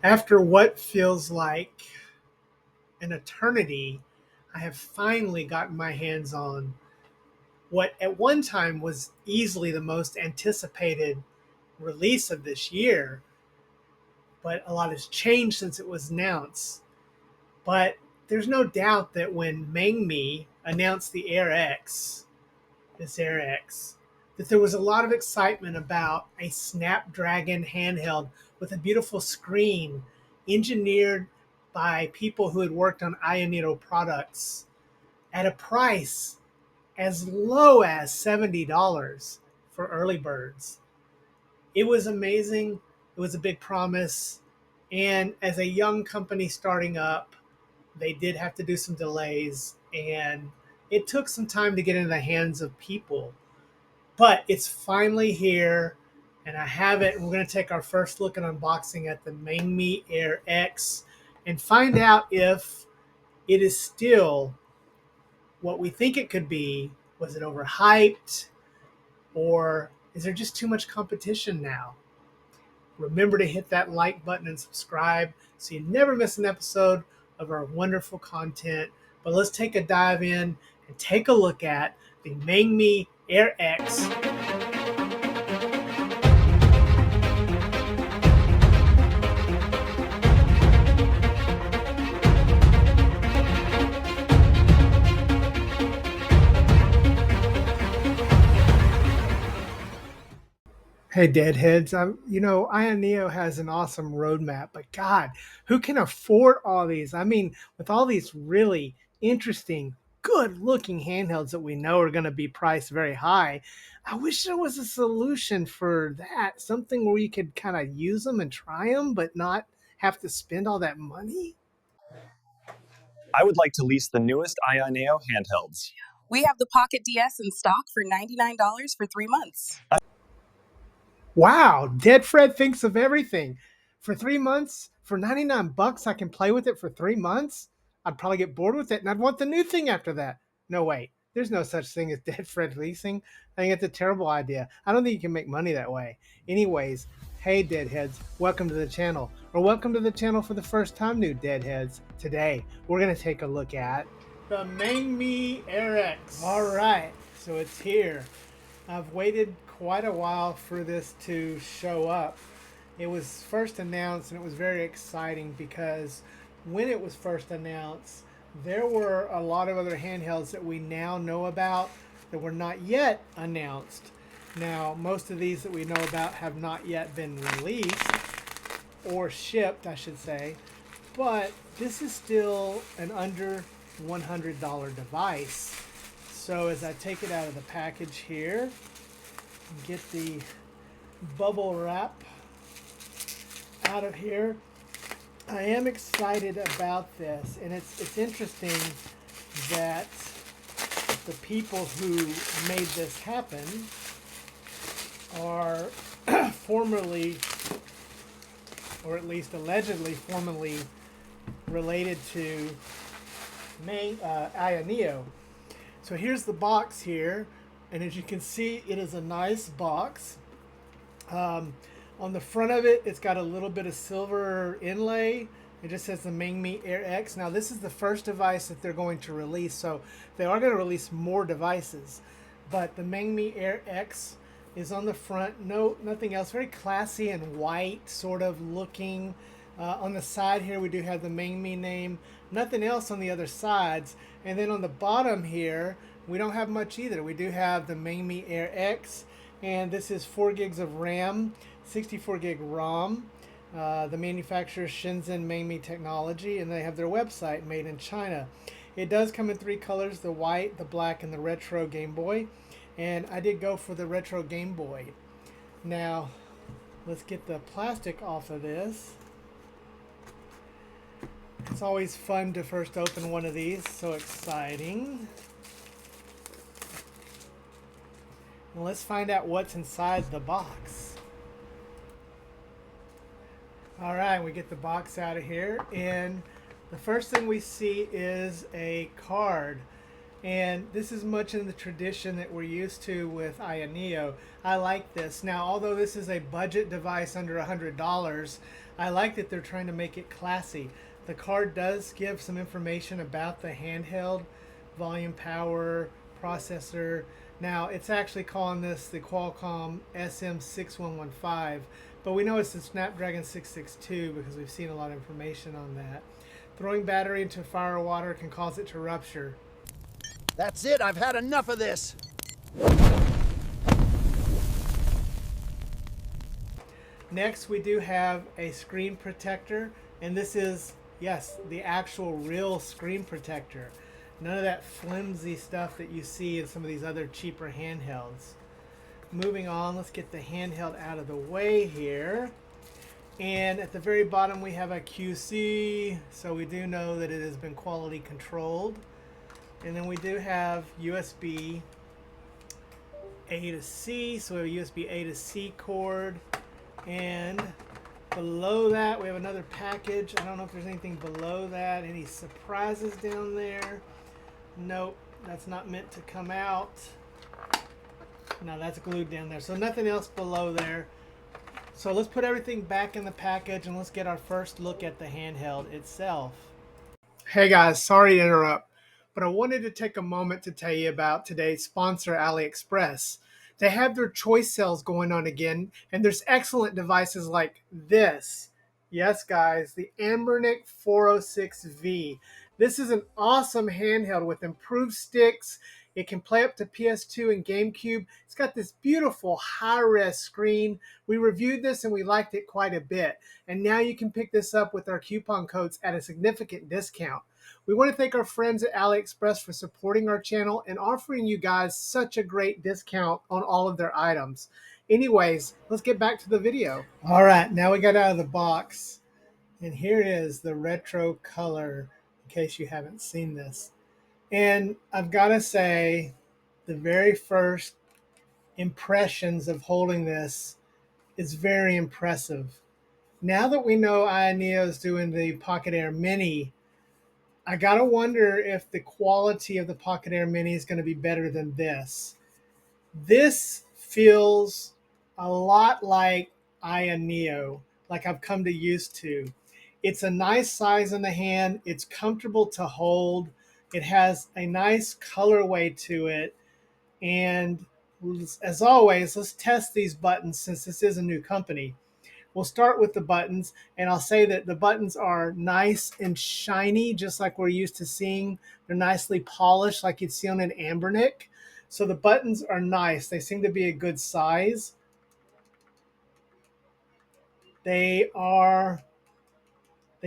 After what feels like an eternity, I have finally gotten my hands on what at one time was easily the most anticipated release of this year, but a lot has changed since it was announced. But there's no doubt that when Mangmi announced the Air X, this Air X, that there was a lot of excitement about a Snapdragon handheld with a beautiful screen engineered by people who had worked on Ayaneo products at a price as low as $70 for early birds. It was amazing. It was a big promise. And as a young company starting up, they did have to do some delays, and it took some time to get into the hands of people. But it's finally here, and I have it. And we're going to take our first look at unboxing at the Mangmi Air X and find out if it is still what we think it could be. Was it overhyped, or is there just too much competition now? Remember to hit that like button and subscribe so you never miss an episode of our wonderful content. But let's take a dive in and take a look at the Mangmi Air X. Hey, Deadheads. Ayaneo has an awesome roadmap, but God, who can afford all these? I mean, with all these really interesting, good looking handhelds that we know are going to be priced very high, I wish there was a solution for that. Something where you could kind of use them and try them, but not have to spend all that money. I would like to lease the newest Ayaneo handhelds. We have the Pocket DS in stock for $99 for 3 months. Wow, Deadfred thinks of everything. For 3 months, for 99 bucks, I can play with it for 3 months. I'd probably get bored with it and I'd want the new thing after that. No, wait, there's no such thing as Deadfred leasing. I think it's a terrible idea. I don't think you can make money that way. Anyways, hey Deadheads, welcome to the channel. Or welcome to the channel for the first time, new Deadheads. Today, we're going to take a look at the Mangmi Air X. All right, so it's here. I've waited quite a while for this to show up. It was first announced and it was very exciting because when it was first announced, there were a lot of other handhelds that we now know about that were not yet announced. Now, most of these that we know about have not yet been released or shipped, I should say, but this is still an under $100 device. So as I take it out of the package here, get the bubble wrap out of here, I am excited about this, and it's interesting that the people who made this happen are formerly, or at least allegedly formerly, related to Ayaneo. So here's the box here, and as you can see, it is a nice box. On the front of it, it's got a little bit of silver inlay. It just says the Mangmi Air X. Now, this is the first device that they're going to release, so they are going to release more devices. But the Mangmi Air X is on the front. No, nothing else. Very classy and white sort of looking. On the side here, we do have the Mangmi name. Nothing else on the other sides. And then on the bottom here, we don't have much either. We do have the Mangmi Air X, and this is 4 gigs of RAM, 64 gig ROM. The manufacturer is Shenzhen Mangmi Technology, and they have their website, made in China. It does come in 3 colors, the white, the black, and the retro Game Boy. And I did go for the retro Game Boy. Now, let's get the plastic off of this. It's always fun to first open one of these, so exciting. And let's find out what's inside the box. All right, we get the box out of here, and the first thing we see is a card. And this is much in the tradition that we're used to with Ayaneo. I like this. Now, although this is a budget device under $100, I like that they're trying to make it classy. The card does give some information about the handheld, volume, power, processor. Now, it's actually calling this the Qualcomm SM6115, but we know it's the Snapdragon 662 because we've seen a lot of information on that. Throwing battery into fire or water can cause it to rupture. That's it, I've had enough of this. Next, we do have a screen protector, and this is, yes, the actual real screen protector. None of that flimsy stuff that you see in some of these other cheaper handhelds. Moving on, let's get the handheld out of the way here. And at the very bottom, we have a QC, so we do know that it has been quality controlled. And then we do have USB A to C, so we have a USB A to C cord. And below that, we have another package. I don't know if there's anything below that. Any surprises down there? Nope, that's not meant to come out. No, that's glued down there. So nothing else below there. So let's put everything back in the package and let's get our first look at the handheld itself. Hey guys, sorry to interrupt, but I wanted to take a moment to tell you about today's sponsor, AliExpress. They have their choice sales going on again, and there's excellent devices like this. Yes, guys, the emulation 406V. This is an awesome handheld with improved sticks. It can play up to PS2 and GameCube. It's got this beautiful high-res screen. We reviewed this and we liked it quite a bit. And now you can pick this up with our coupon codes at a significant discount. We want to thank our friends at AliExpress for supporting our channel and offering you guys such a great discount on all of their items. Anyways, let's get back to the video. All right, now we got out of the box. And here is the retro color, in case you haven't seen this. And I've got to say, the very first impressions of holding this is very impressive. Now that we know Ayaneo is doing the Pocket Air Mini, I gotta wonder if the quality of the Pocket Air Mini is going to be better than this. This feels a lot like Ayaneo, like I've come to used to. It's a nice size in the hand. It's comfortable to hold. It has a nice colorway to it. And as always, let's test these buttons since this is a new company. We'll start with the buttons, and I'll say that the buttons are nice and shiny, just like we're used to seeing. They're nicely polished like you'd see on an AYRJGF. So the buttons are nice. They seem to be a good size. They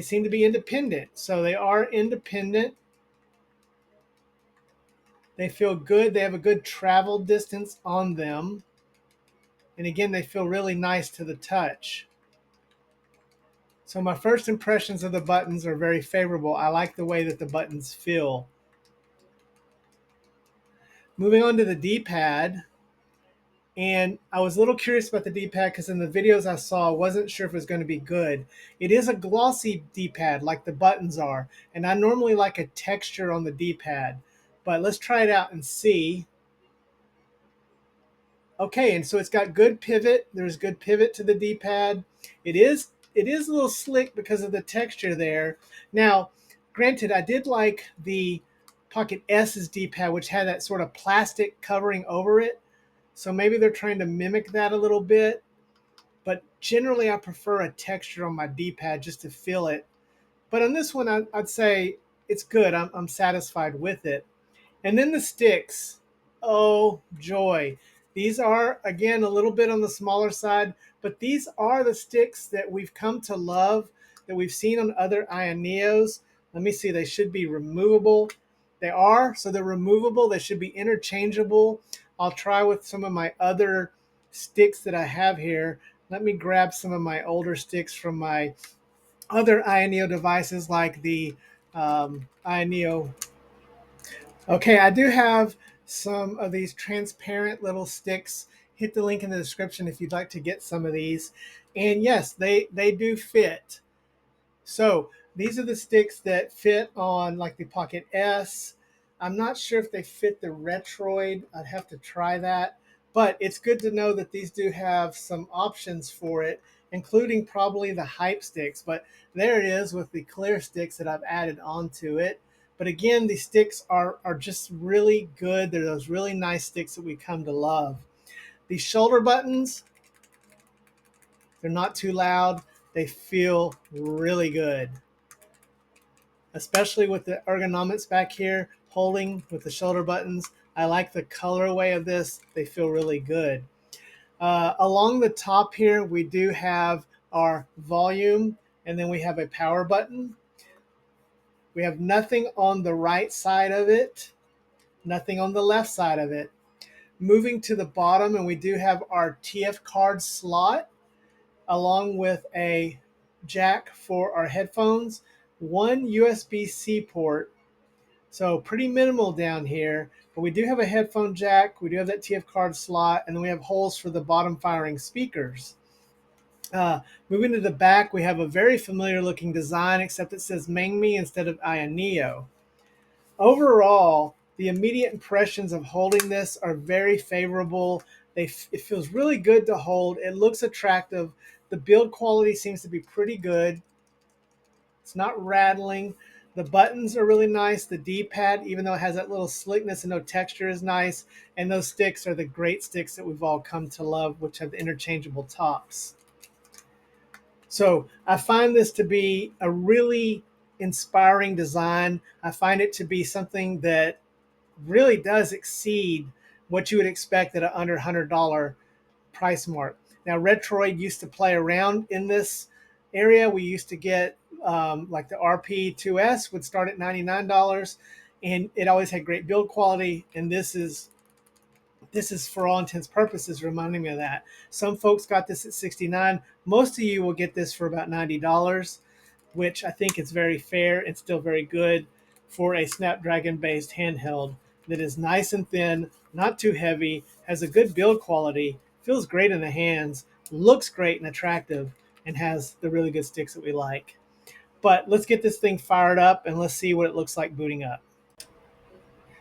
seem to be independent. So they are independent. They feel good. They have a good travel distance on them. And again, they feel really nice to the touch. So my first impressions of the buttons are very favorable. I like the way that the buttons feel. Moving on to the D-pad. And I was a little curious about the D-pad because in the videos I saw, I wasn't sure if it was going to be good. It is a glossy D-pad like the buttons are. And I normally like a texture on the D-pad. But let's try it out and see. Okay, and so it's got good pivot. There's good pivot to the D-pad. It is a little slick because of the texture there. Now, granted, I did like the Pocket S's D-pad, which had that sort of plastic covering over it. So maybe they're trying to mimic that a little bit. But generally, I prefer a texture on my D-pad just to feel it. But on this one, I'd say it's good. I'm satisfied with it. And then the sticks. Oh, joy. These are, again, a little bit on the smaller side, but these are the sticks that we've come to love, that we've seen on other Ayaneos. Let me see, they should be removable. They are, so they're removable. They should be interchangeable. I'll try with some of my other sticks that I have here. Let me grab some of my older sticks from my other Ayaneo devices like the Ayaneo. Okay, I do have some of these transparent little sticks. Hit the link in the description if you'd like to get some of these. And yes, they do fit. So these are the sticks that fit on like the Pocket S. I'm not sure if they fit the Retroid. I'd have to try that. But it's good to know that these do have some options for it, including probably the hype sticks. But there it is with the clear sticks that I've added onto it. But again, these sticks are just really good. They're those really nice sticks that we come to love. These shoulder buttons, they're not too loud. They feel really good, especially with the ergonomics back here, holding with the shoulder buttons. I like the colorway of this. They feel really good. Along the top here, we do have our volume, and then we have a power button. We have nothing on the right side of it, nothing on the left side of it. Moving to the bottom, and we do have our TF card slot, along with a jack for our headphones, one USB-C port. So pretty minimal down here, but we do have a headphone jack, we do have that TF card slot, and then we have holes for the bottom firing speakers. Moving to the back, we have a very familiar looking design, except it says Mangmi instead of Ayaneo. Overall, the immediate impressions of holding this are very favorable. It feels really good to hold. It looks attractive. The build quality seems to be pretty good. It's not rattling. The buttons are really nice. The D-pad, even though it has that little slickness and no texture, is nice. And those sticks are the great sticks that we've all come to love, which have the interchangeable tops. So I find this to be a really inspiring design. I find it to be something that really does exceed what you would expect at an under $100 price mark. Now, Retroid used to play around in this area. We used to get like the RP2S would start at $99, and it always had great build quality. And this is for all intents and purposes reminding me of that. Some folks got this at $69. Most of you will get this for about $90, which I think is very fair and still very good for a Snapdragon-based handheld that is nice and thin, not too heavy, has a good build quality, feels great in the hands, looks great and attractive, and has the really good sticks that we like. But let's get this thing fired up and let's see what it looks like booting up.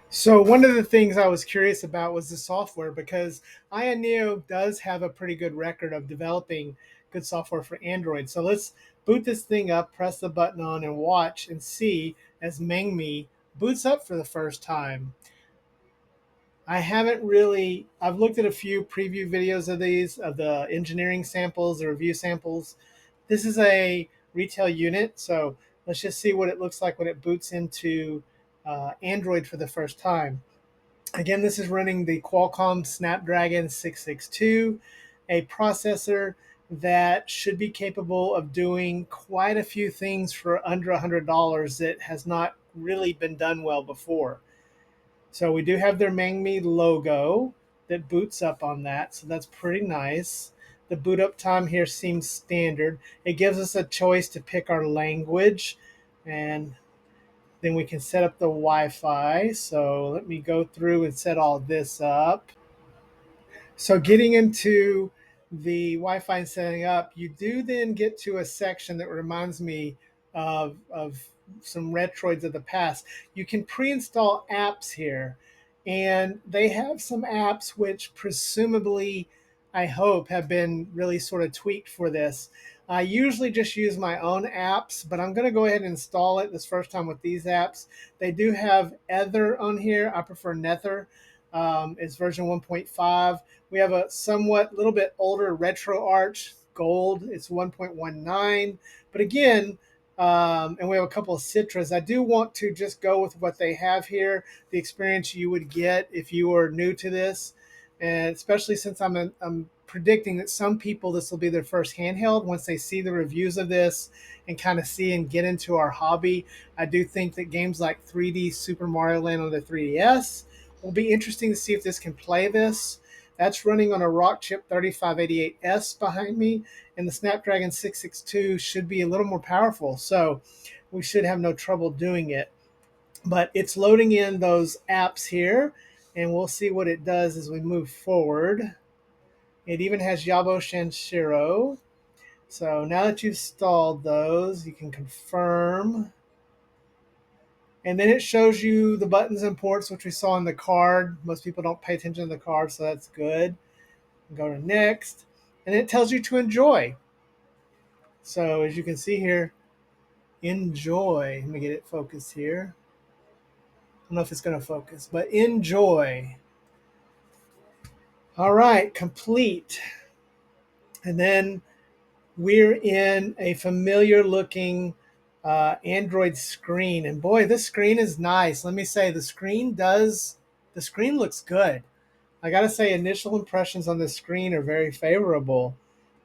So one of the things I was curious about was the software, because Ayaneo does have a pretty good record of developing good software for Android. So let's boot this thing up, press the button on, and watch and see as Mangmi boots up for the first time. I've looked at a few preview videos of these, of the engineering samples, the review samples. This is a retail unit, so let's just see what it looks like when it boots into Android for the first time. Again, this is running the Qualcomm Snapdragon 662, a processor that should be capable of doing quite a few things for under $100 that has not really been done well before. So we do have their Mangmi logo that boots up on that, so that's pretty nice. The boot up time here seems standard. It gives us a choice to pick our language, and then we can set up the Wi-Fi. So let me go through and set all this up. So getting into the Wi-Fi and setting up, you do then get to a section that reminds me of some Retroids of the past. You can pre-install apps here, and they have some apps which presumably, I hope, have been really sort of tweaked for this. I usually just use my own apps, but I'm going to go ahead and install it this first time with these apps. They do have Ether on here. I prefer Nether. It's version 1.5. We have a somewhat little bit older RetroArch Gold. It's 1.19. But again, and we have a couple of Citras. I do want to just go with what they have here, the experience you would get if you were new to this. And especially since I'm predicting that some people, this will be their first handheld. Once they see the reviews of this and kind of see and get into our hobby, I do think that games like 3D Super Mario Land on the 3DS will be interesting to see if this can play this. That's running on a Rockchip 3588S behind me, and the Snapdragon 662 should be a little more powerful, so we should have no trouble doing it. But it's loading in those apps here, and we'll see what it does as we move forward. It even has Yabo Shanshiro. So now that you've installed those, you can confirm. And then it shows you the buttons and ports, which we saw in the card. Most people don't pay attention to the card, so that's good. Go to next. And it tells you to enjoy. So as you can see here, enjoy. Let me get it focused here. I don't know if it's going to focus, but enjoy. All right, complete. And then we're in a familiar looking Android screen. And boy, this screen is nice. Let me say the screen looks good. I got to say initial impressions on the screen are very favorable.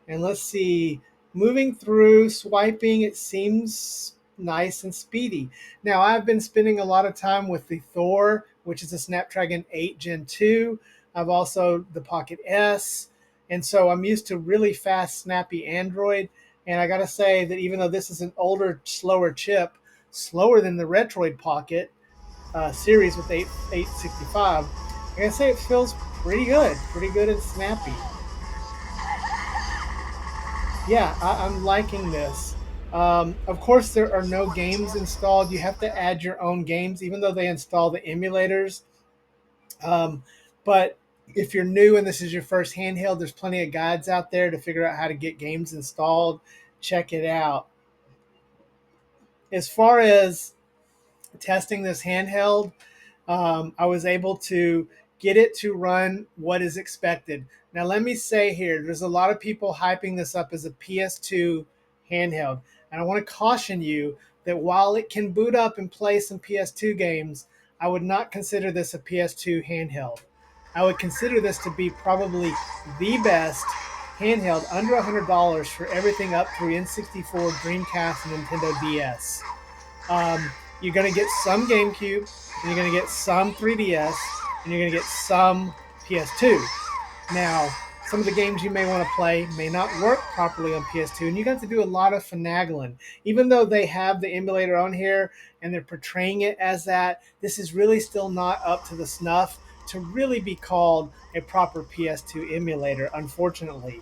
And let's see, moving through, swiping, it seems nice and speedy. Now, I've been spending a lot of time with the Thor, which is a Snapdragon 8 Gen 2. I've also the Pocket S. And so I'm used to really fast, snappy Android. And I got to say that even though this is an older, slower chip, slower than the Retroid Pocket series with 865, I got to say it feels pretty good and snappy. Yeah, I'm liking this. Of course, there are no games installed. You have to add your own games, even though they install the emulators. But if you're new and this is your first handheld, there's plenty of guides out there to figure out how to get games installed. Check it out. As far as testing this handheld, I was able to get it to run what is expected. Now, let me say here, there's a lot of people hyping this up as a PS2 handheld. And I want to caution you that while it can boot up and play some PS2 games, I would not consider this a PS2 handheld. I would consider this to be probably the best handheld under $100 for everything up through N64, Dreamcast, and Nintendo DS. You're going to get some GameCube, and you're going to get some 3DS, and you're going to get some PS2. Now, some of the games you may want to play may not work properly on PS2, and you got to do a lot of finagling. Even though they have the emulator on here and they're portraying it as that, this is really still not up to the snuff to really be called a proper PS2 emulator, unfortunately.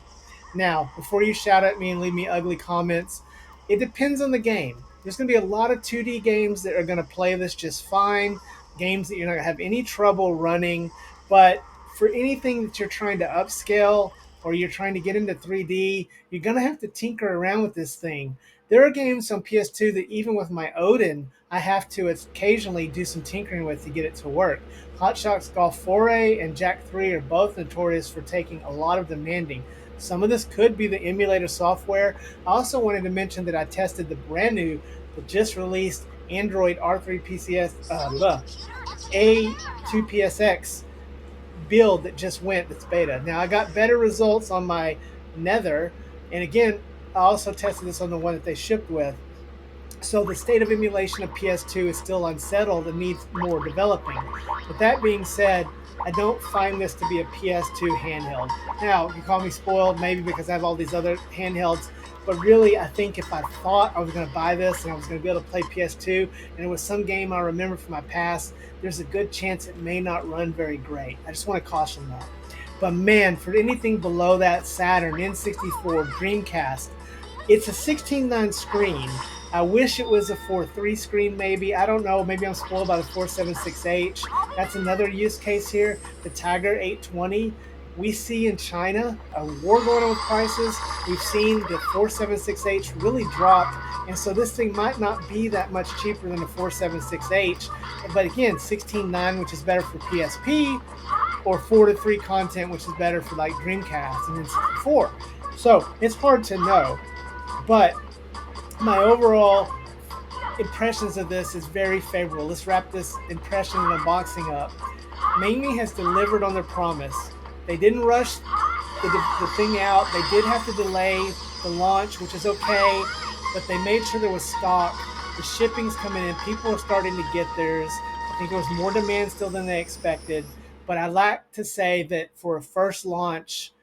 Now, before you shout at me and leave me ugly comments, it depends on the game. There's going to be a lot of 2D games that are going to play this just fine, games that you're not going to have any trouble running, but for anything that you're trying to upscale or you're trying to get into 3D, you're going to have to tinker around with this thing. There are games on PS2 that even with my Odin, I have to occasionally do some tinkering with to get it to work. Hot Shots Golf 4A and Jack 3 are both notorious for taking a lot of demanding. Some of this could be the emulator software. I also wanted to mention that I tested the brand new, the just released Android R3 A2PSX build that just went, that's beta. Now, I got better results on my Nether, and again, I also tested this on the one that they shipped with. So the state of emulation of PS2 is still unsettled and needs more developing. With that being said, I don't find this to be a PS2 handheld. Now, you call me spoiled, maybe because I have all these other handhelds, but really, I think if I thought I was going to buy this and I was going to be able to play PS2, and it was some game I remember from my past, there's a good chance it may not run very great. I just want to caution that. But man, for anything below that, Saturn, N64, Dreamcast, it's a 16:9 screen. I wish it was a 4:3 screen maybe. I don't know. Maybe I'm spoiled by the 476H. That's another use case here. The Tiger 820. We see in China a war going on with prices. We've seen the 476H really drop. And so this thing might not be that much cheaper than the 476H. But again, 16:9, which is better for PSP, or 4:3 content, which is better for like Dreamcast and then 64. So it's hard to know. But my overall impressions of this is very favorable. Let's wrap this impression and unboxing up. Mangmi has delivered on their promise. They didn't rush the thing out. They did have to delay the launch, which is okay, but they made sure there was stock. The shipping's coming in. People are starting to get theirs. I think there was more demand still than they expected. But I like to say that for a first launch,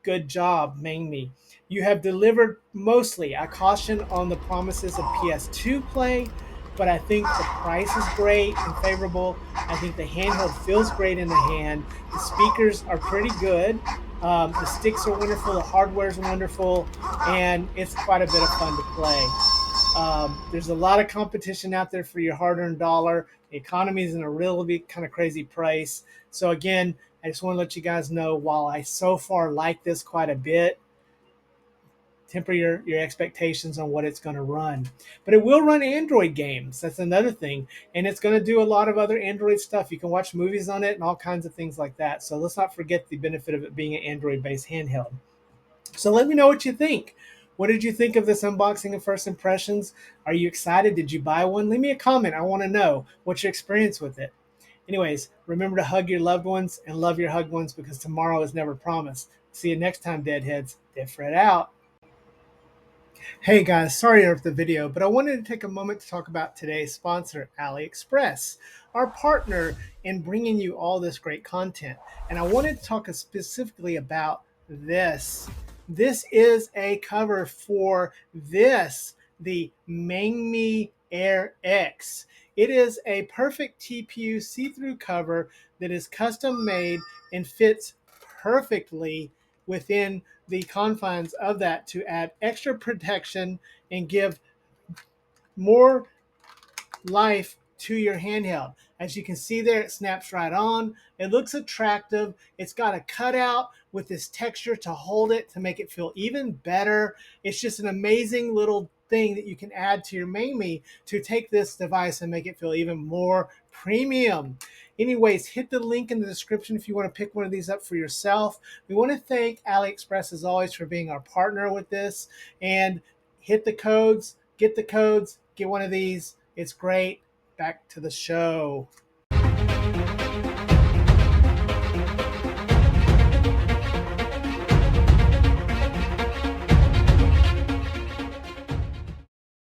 good job, Mangmi. You have delivered mostly. I caution on the promises of PS2 play, but I think the price is great and favorable. I think the handheld feels great in the hand. The speakers are pretty good. The sticks are wonderful. The hardware is wonderful, and it's quite a bit of fun to play. There's a lot of competition out there for your hard-earned dollar. The economy is in a really kind of crazy price. So again, I just want to let you guys know, while I so far like this quite a bit, temper your expectations on what it's going to run. But it will run Android games. That's another thing. And it's going to do a lot of other Android stuff. You can watch movies on it and all kinds of things like that. So let's not forget the benefit of it being an Android-based handheld. So let me know what you think. What did you think of this unboxing and first impressions? Are you excited? Did you buy one? Leave me a comment. I want to know what's your experience with it. Anyways, remember to hug your loved ones and love your hugged ones, because tomorrow is never promised. See you next time, Deadheads. Deadfred out. Hey guys, sorry to interrupt the video, but I wanted to take a moment to talk about today's sponsor, AliExpress, our partner in bringing you all this great content. And I wanted to talk specifically about this. This is a cover for this, the Mangmi Air X. It is a perfect TPU see-through cover that is custom made and fits perfectly within the confines of that to add extra protection and give more life to your handheld. As you can see there, it snaps right on. It looks attractive. It's got a cutout with this texture to hold it, to make it feel even better. It's just an amazing little thing that you can add to your Mangmi to take this device and make it feel even more premium. Anyways, hit the link in the description if you want to pick one of these up for yourself. We want to thank AliExpress as always for being our partner with this, and hit the codes, get one of these. It's great. Back to the show.